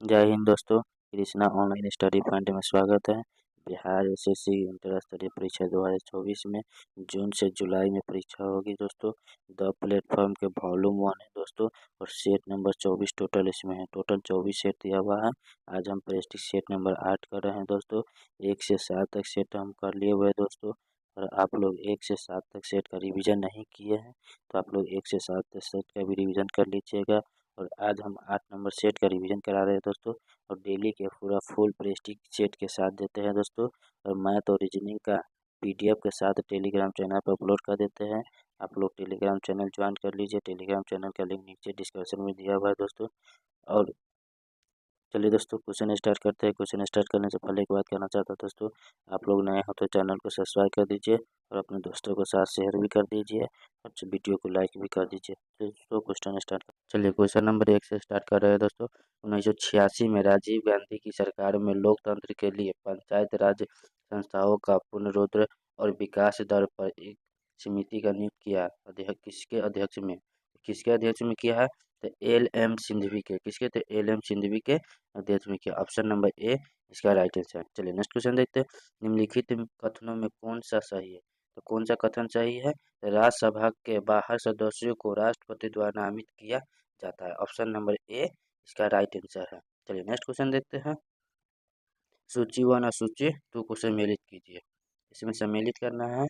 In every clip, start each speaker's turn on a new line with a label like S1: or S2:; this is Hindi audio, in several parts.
S1: जय हिंद दोस्तों। कृष्णा ऑनलाइन स्टडी पॉइंट में स्वागत है। बिहार एसएससी इंटर स्तरीय परीक्षा 2024 में जून से जुलाई में परीक्षा होगी दोस्तों। द प्लेटफॉर्म के वॉल्यूम 1 है दोस्तों और सेट नंबर 24 टोटल इसमें है। टोटल 24 सेट दिया हुआ है। आज हम प्रेस्टिज सेट नंबर 8 कर रहे हैं दोस्तों। 1 से 7 तक सेट हम कर लिए हुए हैं दोस्तों। और आप लोग 1 से 7 तक सेट का रिवीजन नहीं किए हैं तो आप लोग 1 से 7 तक सेट का भी रिवीजन कर लीजिएगा। और आज हम 8 नंबर सेट का रिवीजन करा रहे हैं दोस्तों। और डेली के पूरा फुल प्रेस्टिज सेट के साथ देते हैं दोस्तों। और मैथ और रीजनिंग का पीडीएफ के साथ टेलीग्राम चैनल पर अपलोड कर देते हैं। आप लोग टेलीग्राम चैनल ज्वाइन कर लीजिए। टेलीग्राम चैनल का लिंक नीचे डिस्क्रिप्शन में दिया हुआ है दोस्तों। और चलिए दोस्तों क्वेश्चन स्टार्ट करते हैं। क्वेश्चन स्टार्ट करने से पहले एक बात कहना चाहता हूँ दोस्तों, आप लोग नए हो तो चैनल को सब्सक्राइब कर दीजिए और अपने दोस्तों के साथ शेयर भी कर दीजिए और वीडियो को लाइक भी कर दीजिए। तो दोस्तों क्वेश्चन स्टार्ट चलिए क्वेश्चन नंबर 1 से स्टार्ट कर रहे हैं दोस्तों। 1986 में राजीव गांधी की सरकार में लोकतंत्र के लिए पंचायत राज संस्थाओं का पुनरुद्धार और विकास दर पर एक समिति का नियुक्त किया। अध्यक्ष किसके अध्यक्ष में किया है? तो एल एम सिंघवी के। किसके? तो एल एम सिंघवी के अध्यक्ष में किया। ऑप्शन नंबर ए इसका राइट आंसर। चलिए नेक्स्ट क्वेश्चन देखते हैं। निम्नलिखित कथनों में कौन सा सही है? तो कौन सा कथन सही है? राज्यसभा के बाहर सदस्यों को राष्ट्रपति द्वारा नामित किया जाता है। ऑप्शन नंबर ए इसका राइट आंसर है। चलिए नेक्स्ट क्वेश्चन देखते हैं। सूची 1 और सूची 2 को सम्मिलित कीजिए। इसमें सम्मिलित करना है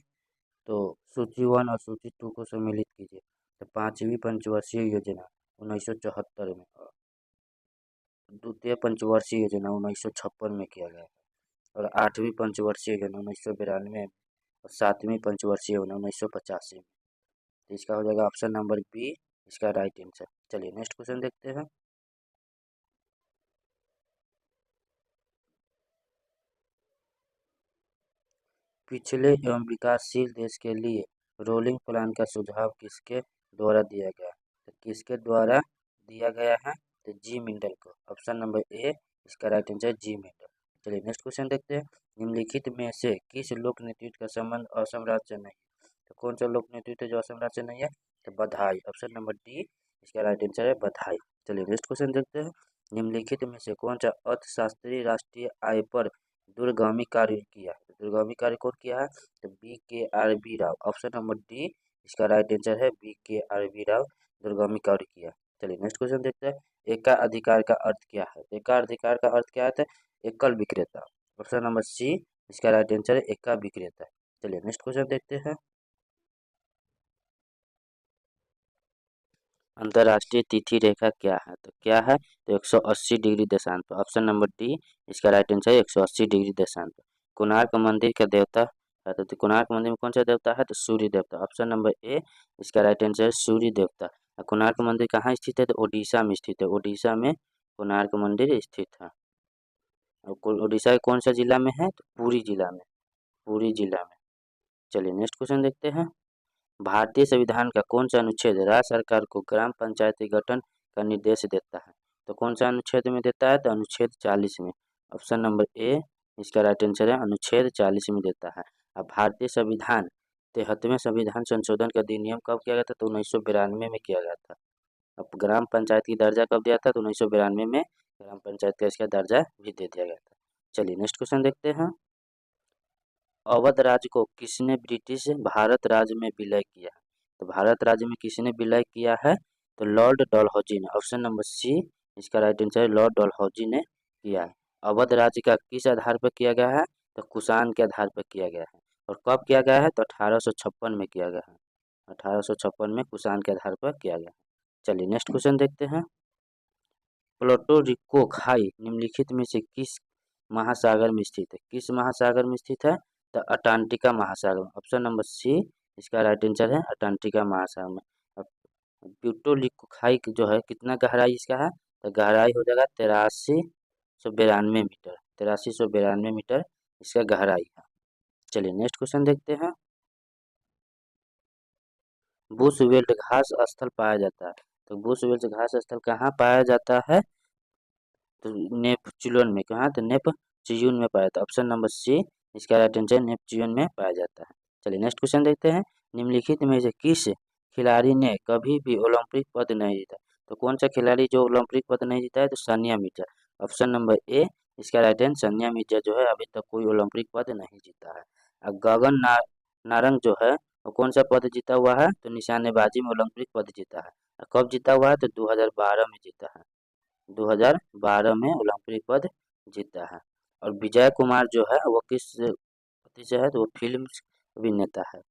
S1: तो सूची 1 और सूची 2 को सम्मिलित कीजिए। तो 5वीं पंचवर्षीय योजना 1974 में, द्वितीय पंचवर्षीय योजना 1956 में किया गया है। और 8वीं पंचवर्षीय योजना 1992 में और 7वीं पंचवर्षीय योजना 1985 में। तो इसका हो जाएगा ऑप्शन नंबर बी इसका राइट आंसर। चलिए नेक्स्ट क्वेश्चन देखते हैं। पिछले एवं विकासशील देश के लिए रोलिंग प्लान का सुझाव किसके द्वारा दिया गया? तो किसके द्वारा दिया गया है? तो जी मिंडल को। ऑप्शन नंबर ए इसका राइट आंसर जी मिंडल। चलिए नेक्स्ट क्वेश्चन देखते हैं। निम्नलिखित में से किस लोक नृत्य का संबंध असम राज्य से नहीं? तो कौन सा लोक नृत्य है जो असम राज्य से नहीं है? तो बधाई। ऑप्शन नंबर डी इसका राइट आंसर है बधाई। चलिए नेक्स्ट क्वेश्चन देखते हैं। निम्नलिखित में से कौन सा अर्थशास्त्री राष्ट्रीय आय पर दूरगामी कार्य किया है? दूरगामी कार्य कौन किया है? तो B K R B Rao. Option number D इसका राइट आंसर है B K R B Rao दूरगामी कार्य किया। चलिए नेक्स्ट क्वेश्चन देखते हैं। एकाधिकार का अर्थ क्या है? एकाधिकार का अर्थ क्या है? एकल विक्रेता। ऑप्शन नंबर सी इसका राइट आंसर है एका विक्रेता। चलिए नेक्स्ट क्वेश्चन देखते हैं। अंतर्राष्ट्रीय तिथि रेखा क्या है? तो क्या है? तो 180 डिग्री देशांत पर। ऑप्शन नंबर डी इसका राइट आंसर है 180 डिग्री देशांत पर। कोणार्क मंदिर का देवता है? तो कोणार्क मंदिर में कौन सा देवता है? तो सूर्य देवता। ऑप्शन नंबर ए इसका राइट आंसर है सूर्य देवता। और कोणार्क मंदिर कहाँ स्थित है? तो ओडिशा में स्थित है। ओडिशा में कोणार्क मंदिर स्थित है। और ओडिशा के कौन सा जिला में है? तो पुरी जिला में। पुरी जिला में। चलिए नेक्स्ट क्वेश्चन देखते हैं। भारतीय संविधान का कौन सा अनुच्छेद राज्य सरकार को ग्राम पंचायती गठन का निर्देश देता है? तो कौन सा अनुच्छेद में देता है? तो अनुच्छेद 40 में। ऑप्शन नंबर ए इसका राइट आंसर है अनुच्छेद 40 में देता है। अब भारतीय संविधान 73वें संविधान संशोधन का अधिनियम कब किया गया था? तो 1992 में किया गया था। अब ग्राम पंचायत की दर्जा कब दिया था? तो 1992 में ग्राम पंचायत का इसका दर्जा भी दे दिया गया था। चलिए नेक्स्ट क्वेश्चन देखते हैं। अवध राज्य को किसने ब्रिटिश भारत राज्य में विलय किया? तो भारत राज्य में किसने विलय किया है? तो लॉर्ड डलहौजी ने। ऑप्शन नंबर सी इसका राइट आंसर है लॉर्ड डलहौजी ने किया है। अवध राज्य का किस आधार पर किया गया है? तो कुषाण के आधार पर किया गया है। और कब किया गया है? तो 1856 में किया गया है। 1856 में कुषाण के आधार पर किया गया है। चलिए नेक्स्ट क्वेश्चन देखते हैं। प्लूटो रिको खाई निम्नलिखित में से किस महासागर में स्थित है? किस महासागर में स्थित है? तो अटांटिका महासागर में। ऑप्शन नंबर सी इसका राइट आंसर है अटांटिका महासागर में। अब प्लूटो रिको खाई जो है कितना गहराई इसका है? तो गहराई हो जाएगा 8392 मीटर। 8392 मीटर इसका गहराई है। चलिए नेक्स्ट क्वेश्चन देखते हैं। बुशवेल्ट घास स्थल पाया जाता है। तो बुशवेल्ट घास स्थल कहाँ पाया जाता है? तो नेपच्यून में। कहाँ? तो नेपच्यून में पाया जाता है। ऑप्शन नंबर सी इसका राइट आंसर नेपच्यून में पाया जाता है। चलिए नेक्स्ट क्वेश्चन देखते हैं। निम्नलिखित में से किस खिलाड़ी ने कभी भी ओलंपिक पद नहीं जीता? तो कौन सा खिलाड़ी जो ओलंपिक पद नहीं जीता है? तो Sania Mirza. Option number A इसका राइट आंसर सानिया मिर्जा जो है अभी तक कोई ओलंपिक पद नहीं जीता है। गगन नारंग जो है वो कौन सा पद जीता हुआ है, तो निशानेबाजी में ओलंपिक पद जीता है। कब जीता हुआ है, तो 2012 में जीता है। 2012 में ओलंपिक पद जीता है। और विजय कुमार जो है वो किस पद से है, तो वो फिल्म अभिनेता है।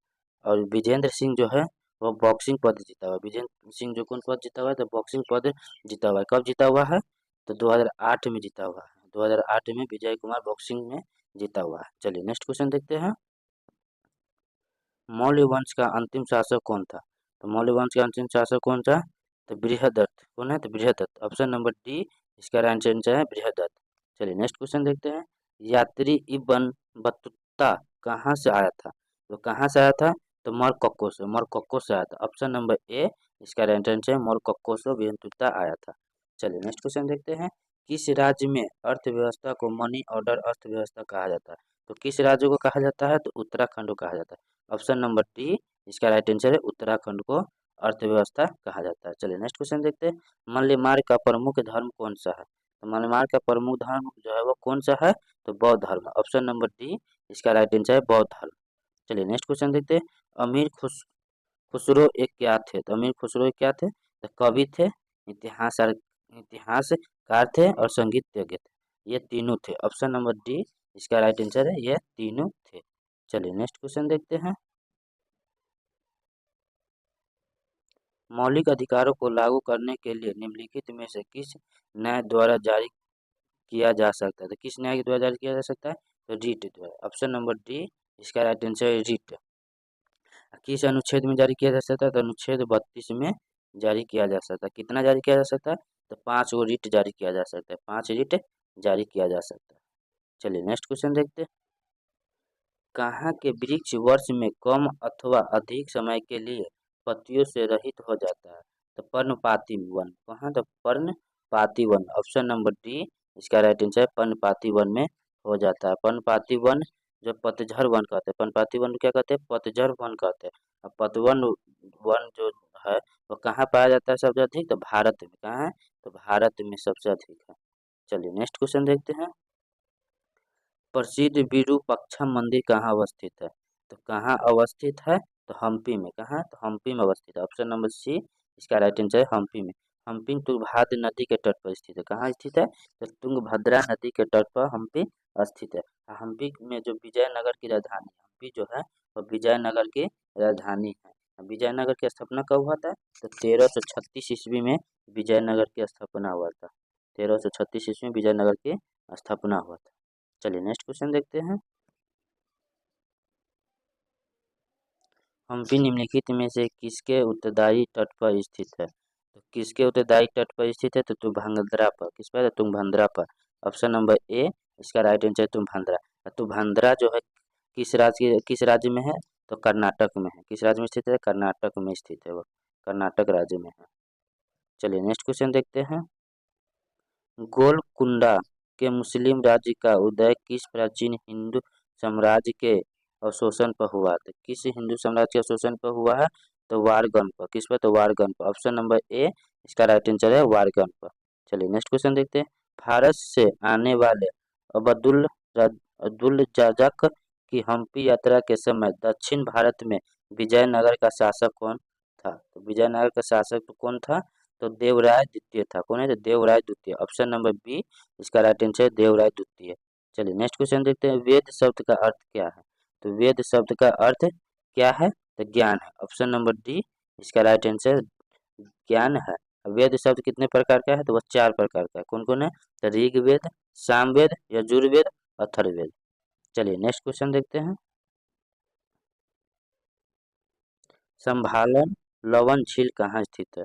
S1: और विजेंद्र सिंह जो है वो बॉक्सिंग पद जीता हुआ है। विजेंद्र सिंह जो कौन पद जीता हुआ है, तो बॉक्सिंग पद जीता हुआ है। कब जीता हुआ है, तो 2008 में जीता हुआ है। 2008 में विजय कुमार बॉक्सिंग में जीता हुआ है। चलिए नेक्स्ट क्वेश्चन देखते हैं। मौर्य वंश का अंतिम शासक कौन था, तो मौर्य वंश का अंतिम शासक कौन था, तो बृहदत्त। कौन है, तो बृहदत्त। ऑप्शन नंबर डी इसका राइट आंसर है बृहदत्त। चलिए नेक्स्ट क्वेश्चन देखते हैं। यात्री इब्न बतूता कहाँ से आया था, तो कहाँ से आया था, तो मोरक्को से। मोरक्को से आया था। ऑप्शन नंबर ए इसका राइट आंसर है मोरक्को से बतूता आया था। चलिए नेक्स्ट क्वेश्चन देखते हैं। किस राज्य में अर्थव्यवस्था को मनी ऑर्डर अर्थव्यवस्था कहा जाता है, तो किस राज्य को कहा जाता है, तो उत्तराखंड को कहा जाता है। ऑप्शन नंबर डी इसका राइट आंसर है उत्तराखंड को अर्थव्यवस्था कहा जाता है। चलिए नेक्स्ट क्वेश्चन देखते हैं। मल्लेमार का प्रमुख धर्म कौन सा है, तो मल्लेमार का प्रमुख धर्म जो है वो कौन सा है, तो बौद्ध धर्म। ऑप्शन नंबर डी इसका राइट आंसर है बौद्ध धर्म। चलिए नेक्स्ट क्वेश्चन देखते हैं। अमीर खुसरो एक क्या थे, तो अमीर खुसरो एक क्या थे, तो कवि थे, इतिहासकार थे और संगीतज्ञ थे। ये तीनों थे। ऑप्शन नंबर डी इसका राइट आंसर है ये तीनों थे। चलिए नेक्स्ट क्वेश्चन देखते हैं। मौलिक अधिकारों को लागू करने के लिए निम्नलिखित में से किस न्याय द्वारा जारी किया जा सकता है, तो किस न्याय के द्वारा जारी किया जा सकता है, तो रीट द्वारा। ऑप्शन नंबर डी इसका राइट आंसर है रीट। किस अनुच्छेद में जारी किया जा सकता है, तो अनुच्छेद 32 में जारी किया जा सकता है। कितना जारी किया जा सकता है, तो 5 गो रीट जारी किया जा सकता है। 5 रीट जारी किया जा सकता है। चलिए नेक्स्ट क्वेश्चन देखते हैं। कहाँ के वृक्ष वर्ष में कम अथवा अधिक समय के लिए पत्तियों से रहित हो जाता है, तो पर्णपाती वन। कहाँ, तो पर्णपाती वन। ऑप्शन नंबर डी इसका राइट आंसर है पर्णपाती वन में हो जाता है। पर्णपाती वन जो पतझड़ वन कहते हैं, पर्णपाती वन क्या कहते हैं, पतझड़ वन कहते हैं। और पतवन वन जो है वो कहाँ पाया जाता है सबसे अधिक, तो भारत में। कहाँ है, तो भारत में सबसे अधिक है। चलिए नेक्स्ट क्वेश्चन देखते हैं। प्रसिद्ध विरूपाक्षा मंदिर कहाँ अवस्थित है, तो कहाँ अवस्थित है, तो हम्पी में। कहाँ, तो हम्पी में अवस्थित है। ऑप्शन नंबर सी इसका राइट आंसर है हम्पी में। हम्पी तुंगभद्रा नदी के तट पर स्थित है। कहाँ स्थित है, तो तुंगभद्रा नदी के तट पर हम्पी स्थित है। हम्पी में जो विजयनगर की राजधानी, हम्पी जो है वो विजयनगर की राजधानी है। विजयनगर की स्थापना कब हुआ था, तो 1336 ईस्वी में विजयनगर की स्थापना हुआ था। 1336 ईस्वी में विजयनगर की स्थापना हुआ था। चलिए नेक्स्ट क्वेश्चन देखते हैं। हम्पी निम्नलिखित में से किसके उत्तरदायी तट पर स्थित है, तो किसके उत्तरदायी तट पर स्थित है, तो तुंगभद्रा पर। किस पर, तुंगभद्रा पर। ऑप्शन नंबर ए इसका राइट आंसर तुंगभद्रा। तुंगभद्रा जो है किस राज्य में है, तो कर्नाटक में है। किस राज्य में स्थित है, कर्नाटक में स्थित है वो, कर्नाटक राज्य में है। चलिए नेक्स्ट क्वेश्चन देखते हैं। गोलकुंडा के मुस्लिम राज्य का उदय किस प्राचीन हिंदू साम्राज्य के अवशोषण पर हुआ था, किस हिंदू साम्राज्य के अवशोषण पर हुआ है, तो वारगन पर। किस पर, तो वारगन पर। ऑप्शन नंबर ए इसका राइट आंसर है वारगन पर। चलिए नेक्स्ट क्वेश्चन देखते हैं। भारत से आने वाले अब्दुल अब्दुल जाजक की हम्पी यात्रा के समय दक्षिण भारत में विजयनगर का शासक कौन था, तो विजयनगर का शासक तो कौन था, तो देवराय द्वितीय था। कौन है, तो देवराय द्वितीय। ऑप्शन नंबर बी इसका राइट आंसर है देवराय द्वितीय। चलिए नेक्स्ट क्वेश्चन देखते हैं। वेद शब्द का अर्थ क्या है, तो वेद शब्द का अर्थ क्या है, तो ज्ञान है। ऑप्शन नंबर डी इसका राइट आंसर ज्ञान है। वेद शब्द कितने प्रकार का है, तो वह 4 प्रकार का है। कौन कौन है, तो ऋग्वेद, सामवेद, यजुर्वेद, अथर्ववेद। चलिए नेक्स्ट क्वेश्चन देखते हैं। संभालन लवन झील कहाँ स्थित है,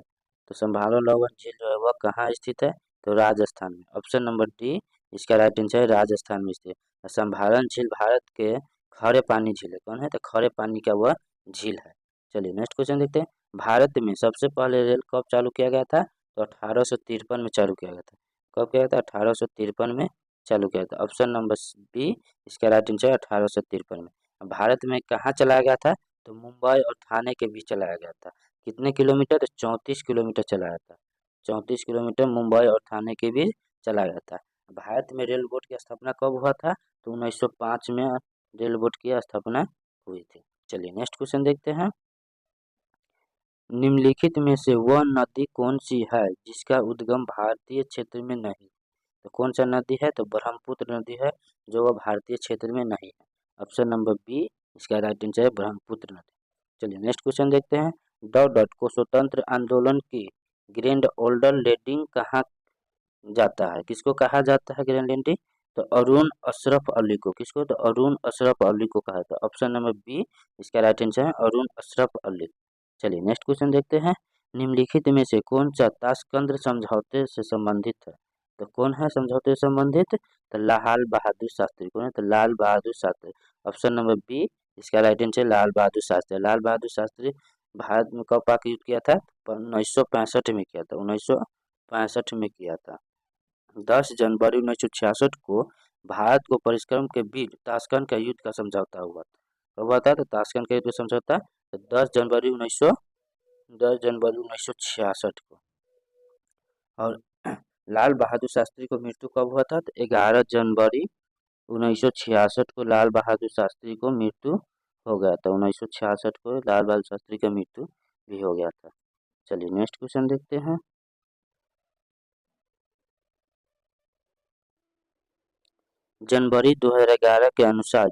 S1: तो संभालन लवन झील जो है वह कहाँ स्थित है, तो राजस्थान में। ऑप्शन नंबर डी इसका राइट आंसर है राजस्थान में स्थित है। संभालन झील भारत के खरे पानी झील है। कौन है, तो खरे पानी का वह झील है। चलिए नेक्स्ट क्वेश्चन देखते हैं। भारत में सबसे पहले रेल कब चालू किया गया था, तो 1853 में चालू किया गया था। कब किया गया था, 1853 में चालू किया था। ऑप्शन नंबर बी इसका राइट आंसर है 1853 में। भारत में कहाँ चलाया गया था, तो मुंबई और थाने के बीच चलाया गया था। कितने किलोमीटर, तो 34 किलोमीटर चलाया था। 34 किलोमीटर मुंबई और थाने के बीच चला गया था। भारत में रेल बोर्ड की स्थापना कब हुआ था? तो 1905 में रेल बोर्ड की स्थापना हुई थी। चलिए नेक्स्ट क्वेश्चन देखते हैं। निम्नलिखित में से वह नदी कौन सी है जिसका उद्गम भारतीय क्षेत्र में नहीं? तो कौन सा नदी है? तो ब्रह्मपुत्र नदी है, जो वह भारतीय क्षेत्र में नहीं है। ऑप्शन नंबर बी इसका राइट आंसर है ब्रह्मपुत्र नदी। चलिए नेक्स्ट क्वेश्चन देखते हैं। डॉट डॉट को स्वतंत्र आंदोलन की ग्रैंड ओल्डर लेडिंग कहा जाता है? किसको कहा जाता है ग्रैंड लेडी? तो अरुण अशरफ अली को। किसको? तो अरुण अशरफ अली को कहा जाता है। ऑप्शन नंबर बी इसका राइट आंसर है अरुण अशरफ अली। चलिए नेक्स्ट क्वेश्चन देखते हैं। निम्नलिखित में से कौन सा ताशकंद समझौते से संबंधित है? तो कौन है समझौते से संबंधित? तो लाल बहादुर शास्त्री। कौन है? तो Lal Bahadur Shastri. Option number B इसका राइट आंसर लाल बहादुर शास्त्री। लाल बहादुर शास्त्री भारत में कब आके युद्ध किया था? 1965 में किया था। 1965 में किया था। 10 जनवरी 1966 को भारत को परिश्रम के बीच ताशकंद का युद्ध का समझौता हुआ था। कब हुआ था? तो ताशकंद का युद्ध समझौता 10 जनवरी 1966 को। और लाल बहादुर शास्त्री को मृत्यु कब हुआ था? तो 11 जनवरी 1966 को लाल बहादुर शास्त्री को मृत्यु हो गया था। 1966 को लाल बहादुर शास्त्री का मृत्यु भी हो गया था। चलिए नेक्स्ट क्वेश्चन देखते हैं। जनवरी 2011 के अनुसार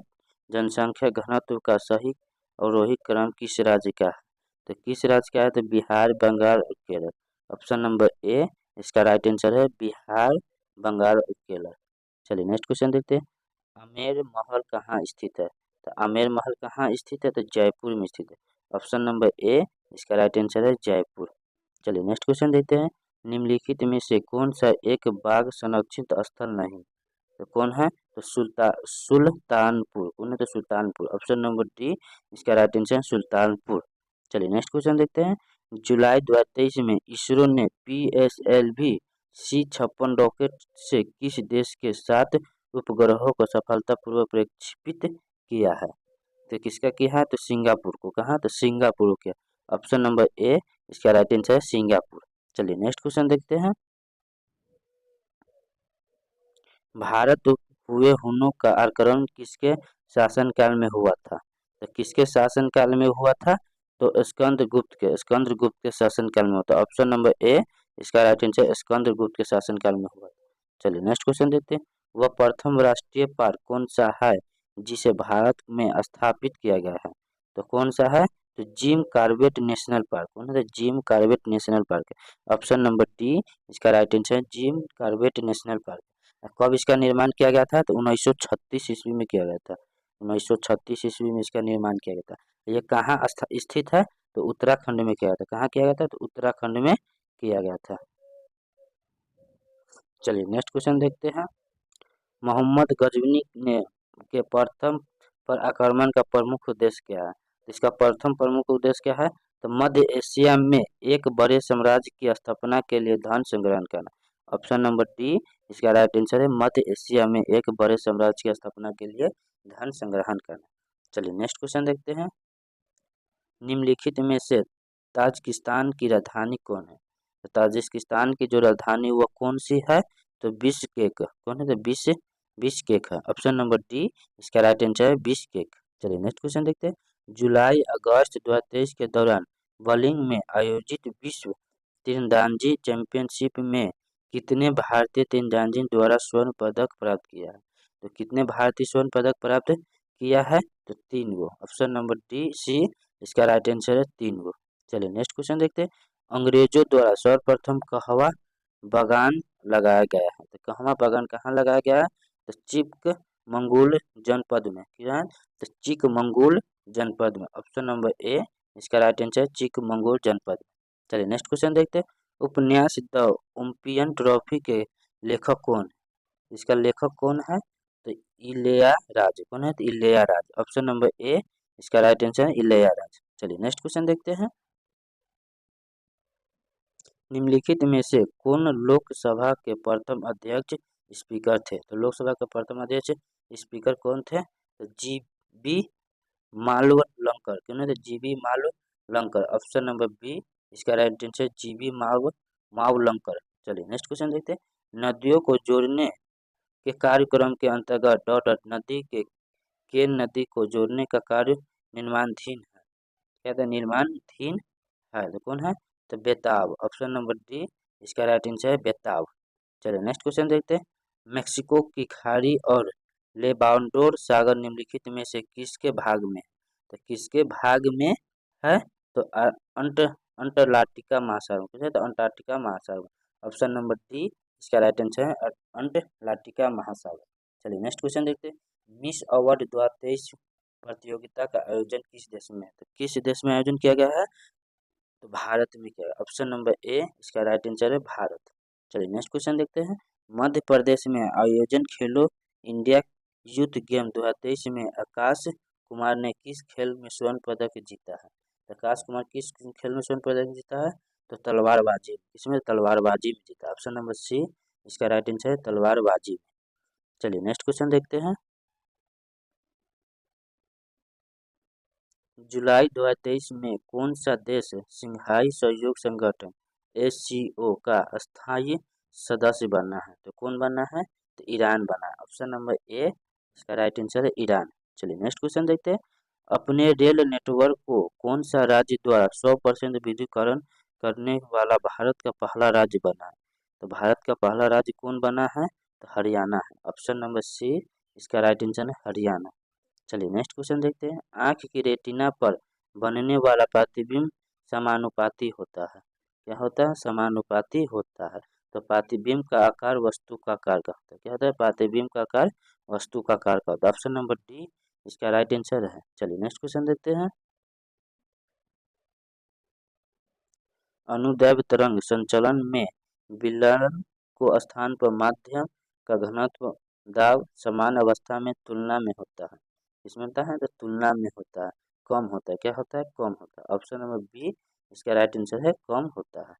S1: जनसंख्या घनत्व का सही अवरोही क्रम किस राज्य का है? तो किस राज्य का है? तो बिहार, बंगाल और केरल। ऑप्शन नंबर ए इसका राइट आंसर है बिहार, बंगाल और केरल। चलिए नेक्स्ट क्वेश्चन देखते हैं। आमेर महल कहाँ स्थित है? तो आमेर महल कहाँ स्थित है? तो जयपुर में स्थित है। ऑप्शन नंबर ए इसका राइट आंसर है जयपुर। चलिए नेक्स्ट क्वेश्चन देखते हैं। निम्नलिखित में से कौन सा एक बाघ संरक्षित स्थल नहीं? तो कौन है? तो सुल्तानपुर। कौन है? तो सुल्तानपुर। ऑप्शन नंबर डी इसका राइट आंसर है सुल्तानपुर। चलिए नेक्स्ट क्वेश्चन देखते हैं। जुलाई 2023 में इसरो ने PSLV C56 रॉकेट से किस देश के 7 उपग्रहों को सफलतापूर्वक प्रक्षेपित किया है? तो किसका किया है? तो सिंगापुर को। कहा? तो सिंगापुर को किया। ऑप्शन नंबर ए इसका राइट आंसर है सिंगापुर। चलिए नेक्स्ट क्वेश्चन देखते हैं। भारत हुए हुनों का आक्रमण किसके शासनकाल में हुआ था? तो किसके शासनकाल में हुआ था? तो स्कंदगुप्त के शासनकाल में होता है। ऑप्शन नंबर ए इसका राइट आंसर स्कंदगुप्त के शासनकाल में हुआ था। चलिए नेक्स्ट क्वेश्चन देखते हैं। वह प्रथम राष्ट्रीय पार्क कौन सा है जिसे भारत में स्थापित किया गया है? तो कौन सा है? तो जिम कॉर्बेट नेशनल पार्क। कौन है? तो जिम कॉर्बेट नेशनल पार्क है। ऑप्शन नंबर डी इसका राइट आंसर है जिम कॉर्बेट नेशनल पार्क। कब इसका निर्माण किया गया था? तो 1936 ईस्वी में किया गया था। 1936 ईस्वी में इसका निर्माण किया गया था। ये कहाँ स्थित है? तो उत्तराखंड में किया गया था। कहाँ किया गया था? तो उत्तराखंड में किया गया था। चलिए नेक्स्ट क्वेश्चन देखते हैं। मोहम्मद गजनी ने के प्रथम पर आक्रमण का प्रमुख उद्देश्य क्या है? इसका प्रथम प्रमुख उद्देश्य क्या है? तो मध्य एशिया में एक बड़े साम्राज्य की स्थापना के लिए धन संग्रहण करना। ऑप्शन नंबर डी इसका राइट आंसर है मध्य एशिया में एक बड़े साम्राज्य की स्थापना के लिए धन संग्रहण करना। चलिए नेक्स्ट क्वेश्चन देखते हैं। निम्नलिखित में से ताजिकिस्तान की राजधानी कौन है? तो ताजिकिस्तान की जो राजधानी वह कौन सी है? तो बिश्केक। कौन है? तो बिश्केक है। ऑप्शन नंबर डी इसका राइट आंसर है बिश्केक। चलिए नेक्स्ट क्वेश्चन देखते हैं। जुलाई अगस्त 2023 के दौरान बर्लिन में आयोजित विश्व तीरंदाजी चैंपियनशिप में कितने भारतीय तीरंदाजी द्वारा स्वर्ण पदक प्राप्त किया है? तो कितने भारतीय स्वर्ण पदक प्राप्त किया है? तो 3 गो। ऑप्शन नंबर डी सी इसका राइट आंसर है 3 गो। चलिए नेक्स्ट क्वेश्चन देखते हैं। अंग्रेजों द्वारा सर्वप्रथम कहवा बागान लगाया गया है? तो कहवा बागान कहाँ लगाया गया है? तो चिकमंगलूर जनपद में। क्या है? तो चिकमंगलूर जनपद में। ऑप्शन नंबर ए इसका राइट आंसर है चिकमंगलूर जनपद। चलिए नेक्स्ट क्वेश्चन देखते हैं। उपन्यास द ओलंपियन ट्रॉफी के लेखक कौन है? इसका लेखक कौन है? तो इलैयाराज। कौन है? तो इलैयाराज। ऑप्शन नंबर ए इसका राइट आंसर है इलैयाराज। चलिए नेक्स्ट क्वेश्चन देखते हैं। निम्नलिखित में से कौन लोकसभा के प्रथम अध्यक्ष स्पीकर थे? तो लोकसभा के प्रथम अध्यक्ष स्पीकर कौन थे? तो GB मालवलंकर। कौन है? तो GB मालवलंकर। ऑप्शन नंबर बी इसका राइट आंसर GB मालवलंकर। चलिए नेक्स्ट क्वेश्चन देखते हैं। नदियों को जोड़ने के कार्यक्रम के अंतर्गत डॉट नदी के नदी को जोड़ने का कार्य निर्माणाधीन है। क्या था? निर्माणाधीन है। तो कौन है? तो बेताब। ऑप्शन नंबर डी इसका राइट आंसर है बेताब। चलिए नेक्स्ट क्वेश्चन देखते हैं। मेक्सिको की खाड़ी और लेबानोर सागर निम्नलिखित में से किसके भाग में? तो किसके भाग में है? तो अंटार्कटिका महासागर में। तो अंटार्कटिका महासागर। ऑप्शन नंबर डी इसका राइट आंसर है अंटार्कटिका महासागर। चलिए नेक्स्ट क्वेश्चन देखते हैं। मिस अवार्ड 2023 प्रतियोगिता का आयोजन किस देश में है? तो किस देश में आयोजन किया गया है? तो भारत में किया। ऑप्शन नंबर ए इसका राइट आंसर है भारत। चलिए नेक्स्ट क्वेश्चन देखते हैं। मध्य प्रदेश में आयोजन खेलो इंडिया यूथ गेम 2023 में आकाश कुमार ने किस खेल में स्वर्ण पदक जीता है? आकाश कुमार किस खेल में स्वर्ण पदक जीता है? तो तलवारबाजी। किसमें? तलवारबाजी में जीता। ऑप्शन नंबर सी इसका राइट आंसर है तलवारबाजी। चलिए नेक्स्ट क्वेश्चन देखते हैं। जुलाई 2023 में कौन सा देश शंघाई सहयोग संगठन (SCO) का स्थायी सदस्य बना है? तो कौन बना है? तो ईरान बना है। ऑप्शन नंबर ए इसका राइट आंसर है ईरान। चलिए नेक्स्ट क्वेश्चन देखते हैं। अपने रेल नेटवर्क को कौन सा राज्य द्वारा 100% विद्युतीकरण करने वाला भारत का पहला राज्य बना है? तो भारत का पहला राज्य कौन बना है? तो हरियाणा है। ऑप्शन नंबर सी इसका राइट आंसर है हरियाणा। चलिए नेक्स्ट क्वेश्चन देखते हैं। आँख की रेटिना पर बनने वाला प्रतिबिंब समानुपाती होता है। क्या होता है? समानुपाती होता है। तो प्रतिबिंब का आकार वस्तु का आकार का होता है। क्या होता है? प्रतिबिंब का आकार वस्तु का आकार का होता है। ऑप्शन नंबर डी इसका राइट आंसर है। चलिए नेक्स्ट क्वेश्चन देखते हैं। अनुदैर्ध्य तरंग संचलन में विलयन को स्थान पर माध्यम का घनत्व दाब समान अवस्था में तुलना में होता है। इसमें होता है तो तुलना में होता है, कम होता है। क्या होता है? कम होता है। ऑप्शन नंबर बी इसका राइट आंसर है कम होता है।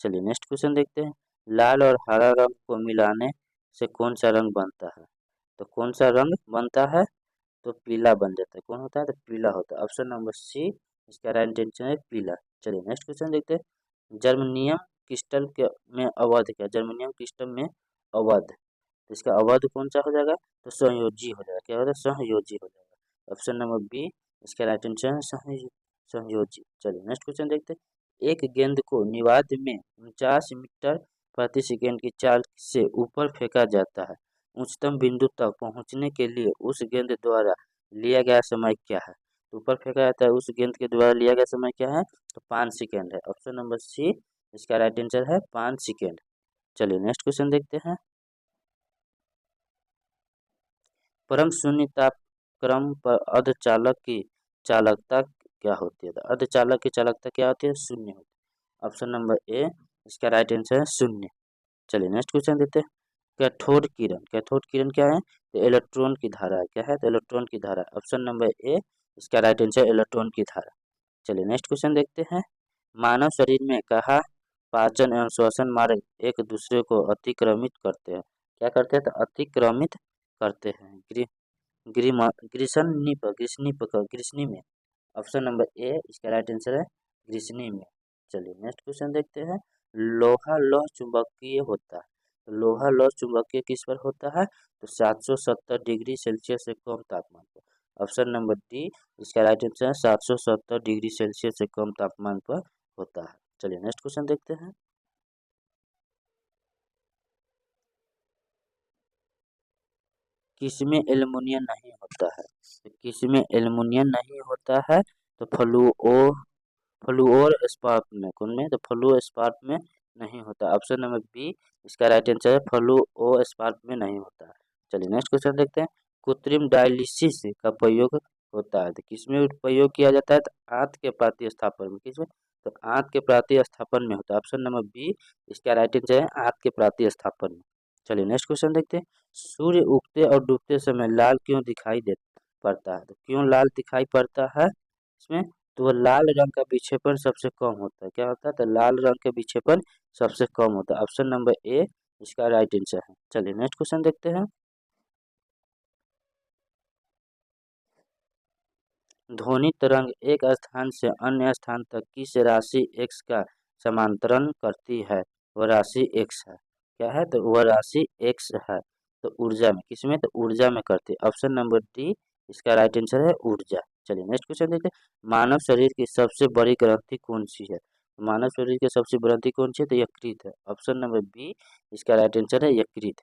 S1: चलिए नेक्स्ट क्वेश्चन देखते हैं। लाल और हरा रंग को मिलाने से कौन सा रंग बनता है? तो कौन सा रंग बनता है? तो पीला बन जाता है। कौन होता है? तो पीला होता है। ऑप्शन नंबर सी इसका राइट आंसर है पीला। चलिए नेक्स्ट क्वेश्चन देखते हैं। जर्मनियम क्रिस्टल के में अवध क्या? जर्मनियम क्रिस्टल में अवध। तो इसका अवध कौन सा हो जाएगा? तो संयोजी हो जाएगा। क्या होगा? संयोजी हो जाएगा। ऑप्शन नंबर बी इसका राइट आंसर है संयोजी। चलिए नेक्स्ट क्वेश्चन देखते हैं। एक गेंद को निवाद में 49 मीटर प्रति सेकेंड की चाल से ऊपर फेंका जाता है। उच्चतम बिंदु तक पहुंचने के लिए उस गेंद द्वारा लिया गया समय क्या है? ऊपर फेंका जाता है उस गेंद के द्वारा लिया गया समय क्या है? तो 5 सेकेंड है। ऑप्शन नंबर सी इसका राइट आंसर है 5 सेकेंड। चलिए नेक्स्ट क्वेश्चन देखते हैं। परम शून्य तापक्रम पर अर्धचालक की चालकता क्या होती है? तो अर्धचालक की चालकता क्या होती है? शून्य होती है। ऑप्शन नंबर ए इसका राइट आंसर है शून्य। चलिए नेक्स्ट क्वेश्चन देते हैं। कैथोड किरण क्या है? तो इलेक्ट्रॉन की धारा है। क्या है? तो इलेक्ट्रॉन की धारा। ऑप्शन नंबर ए इसका राइट आंसर इलेक्ट्रॉन की धारा। चलिए नेक्स्ट क्वेश्चन देखते हैं। मानव शरीर में कहा पाचन एवं श्वसन मार्ग एक दूसरे को अतिक्रमित करते हैं? क्या करते हैं? तो अतिक्रमित करते हैं। ग्रीष्णी में। ऑप्शन नंबर ए इसका राइट आंसर है ग्रीष्णी में। चलिए नेक्स्ट क्वेश्चन देखते हैं। लोहा लौह चुंबकीय होता है। तो लोहा लौह चुंबकीय किस पर होता है? तो 770 डिग्री सेल्सियस से कम तापमान पर। ऑप्शन नंबर डी इसका राइट आंसर है 770 डिग्री सेल्सियस से कम तापमान पर होता है। चलिए नेक्स्ट क्वेश्चन देखते हैं। किसमें एल्युमिनियम नहीं होता है? तो किसमें एल्युमिनियम नहीं होता है? तो फ्लूओर स्पार्क में। कौन में? तो फ्लूओ स्पार्क में नहीं होता। ऑप्शन नंबर बी इसका राइट आंसर है फ्लूओ स्पार्क में नहीं होता। चलिए नेक्स्ट क्वेश्चन देखते हैं। कृत्रिम डायलिसिस का प्रयोग होता है तो किसमें प्रयोग किया जाता है? तो आंत के प्रतिस्थापन में। किसमें? तो आंत के प्रतिस्थापन में होता है। ऑप्शन नंबर बी इसका राइट आंसर है आंत के प्रतिस्थापन में। चलिए नेक्स्ट क्वेश्चन देखते हैं। सूर्य उगते और डूबते समय लाल क्यों दिखाई दे पड़ता है? तो क्यों लाल दिखाई पड़ता है इसमें? तो लाल रंग का विक्षेपण सबसे कम होता है। क्या होता है? तो लाल रंग के विक्षेपण सबसे कम होता है। ऑप्शन नंबर ए इसका राइट आंसर है। चलिए नेक्स्ट क्वेश्चन देखते हैं। ध्वनि तरंग एक स्थान से अन्य स्थान तक किस राशि x का समांतरण करती है? वह राशि x है। क्या है? तो वह राशि x है। तो ऊर्जा में, किसमें, तो ऊर्जा में करते हैं। ऑप्शन नंबर डी इसका राइट आंसर है ऊर्जा। चलिए नेक्स्ट क्वेश्चन देखते हैं। मानव शरीर की सबसे बड़ी ग्रंथि कौन सी है? मानव शरीर की सबसे बड़ी ग्रंथि कौन सी है? तो यकृत है। ऑप्शन नंबर बी इसका राइट आंसर है यकृत।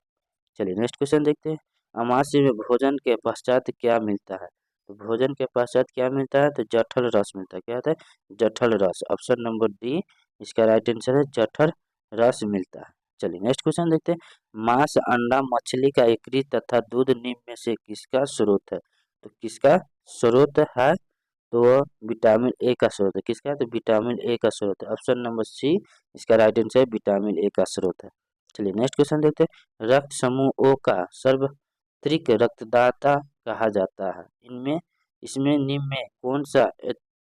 S1: चलिए नेक्स्ट क्वेश्चन देखते हैं। अमावस्या में भोजन के पश्चात क्या मिलता है? तो भोजन के पश्चात क्या मिलता है? तो जठर रस मिलता है। क्या होता है? जठर रस। ऑप्शन नंबर डी इसका राइट आंसर है जठर रस मिलता है। चलिए नेक्स्ट क्वेश्चन देखते हैं। मांस, अंडा, मछली का यकृत तथा दूध निम्न में से किसका स्रोत है? तो किसका स्रोत है? तो विटामिन ए का स्रोत है। किसका है? तो विटामिन ए का स्रोत है। ऑप्शन नंबर सी इसका राइट आंसर है विटामिन ए का स्रोत है। चलिए नेक्स्ट क्वेश्चन देखते हैं। रक्त समूह ओ का सर्वत्रिक रक्तदाता कहा जाता है। इनमें इसमें निम्न में कौन सा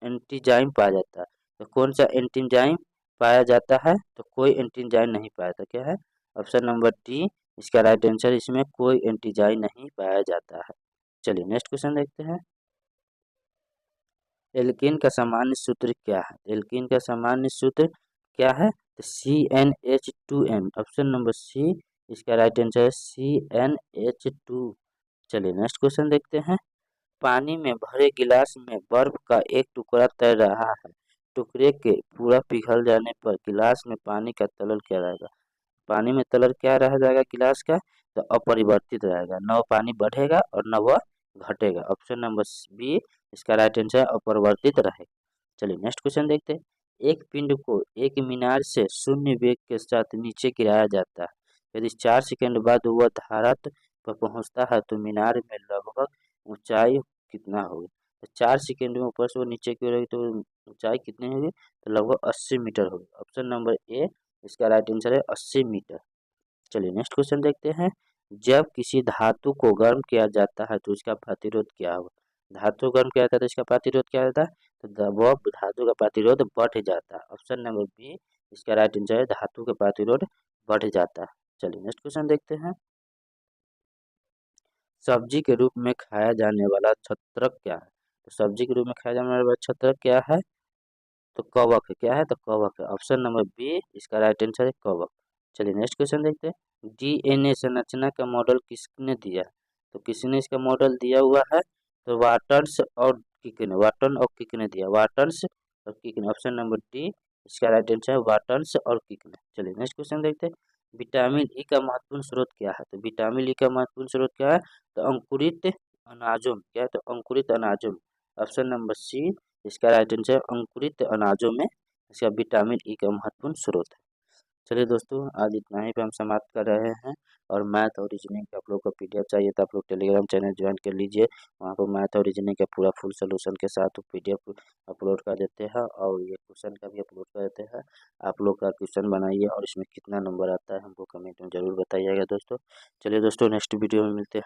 S1: एंटीजाइम पाया जाता है? तो कौन सा एंटीजाइम पाया जाता है? तो कोई एंटीजाइम नहीं पाया जाता। क्या है? ऑप्शन नंबर डी इसका राइट आंसर, इसमें कोई एंटीजाइम नहीं पाया जाता है। चलिए नेक्स्ट क्वेश्चन देखते हैं। एल्कीन का सामान्य सूत्र क्या है? एल्कीन का सामान्य सूत्र क्या है? तो CnH2n। ऑप्शन नंबर सी इसका राइट आंसर है CnH2। चलिए नेक्स्ट क्वेश्चन देखते हैं। पानी में भरे गिलास में बर्फ का एक टुकड़ा तैर रहा है। टुकड़े के पूरा पिघल जाने पर गिलास में पानी का तलल क्या रहेगा? पानी में तलल क्या रह जाएगा गिलास का? तो अपरिवर्तित रहेगा। न वो पानी बढ़ेगा और न वह घटेगा। ऑप्शन नंबर बी इसका राइट आंसर अपरिवर्तित रहेगा। चलिए नेक्स्ट क्वेश्चन देखते हैं। एक पिंड को एक मीनार से शून्य वेग के साथ नीचे गिराया जाता है। यदि 4 सेकंड बाद वह धरातल पर पहुंचता है तो मीनार में लगभग ऊंचाई कितना होगी? तो 4 सेकंड में ऊपर से वो नीचे की ओर रहेगी तो ऊंचाई कितनी होगी? तो लगभग 80 मीटर होगी। ऑप्शन नंबर ए इसका राइट आंसर है 80 मीटर। चलिए नेक्स्ट क्वेश्चन देखते हैं। जब किसी धातु को गर्म किया जाता है तो इसका प्रतिरोध क्या होगा? धातु गर्म किया जाता है तो इसका प्रतिरोध क्या होता है? तो वह धातु का प्रतिरोध बढ़ जाता है। ऑप्शन नंबर बी इसका राइट आंसर है धातु का प्रतिरोध बढ़ जाता है। चलिए नेक्स्ट क्वेश्चन देखते हैं। सब्जी के रूप में खाया जाने वाला छत्रक क्या है? तो सब्जी के रूप में खाया जाने वाला छत्रक क्या है? तो कवक है। क्या है? तो कवक है। ऑप्शन नंबर बी इसका राइट आंसर है कवक। चलिए नेक्स्ट क्वेश्चन देखते हैं। DNA संरचना का मॉडल किसने दिया है? तो किसने इसका मॉडल दिया हुआ है? तो वाटर्स और किक ने, वाटन और किक ने दिया। वाटर्स और किक ने। ऑप्शन नंबर डी इसका राइट आंसर है वाटर्स और किक ने। चलिए नेक्स्ट क्वेश्चन देखते हैं। विटामिन ई का महत्वपूर्ण स्रोत क्या है? तो विटामिन ई का महत्वपूर्ण स्रोत क्या है? तो अंकुरित अनाजों में। क्या है? तो अंकुरित अनाजों में। ऑप्शन नंबर सी इसका राइट आंसर अंकुरित अनाजों में इसका विटामिन ई का महत्वपूर्ण स्रोत है। चलिए दोस्तों आज इतना ही पे हम समाप्त कर रहे हैं। और मैथ और रीजनिंग का आप लोग को PDF चाहिए तो आप लोग टेलीग्राम चैनल ज्वाइन कर लीजिए। वहाँ पर मैथ और रीजनिंग का पूरा फुल सोल्यूशन के साथ PDF अपलोड कर देते हैं और ये क्वेश्चन का भी अपलोड कर देते हैं। आप लोग का क्वेश्चन बनाइए और इसमें कितना नंबर आता है हमको कमेंट में ज़रूर बताइएगा दोस्तों। चलिए दोस्तों नेक्स्ट वीडियो में मिलते हैं।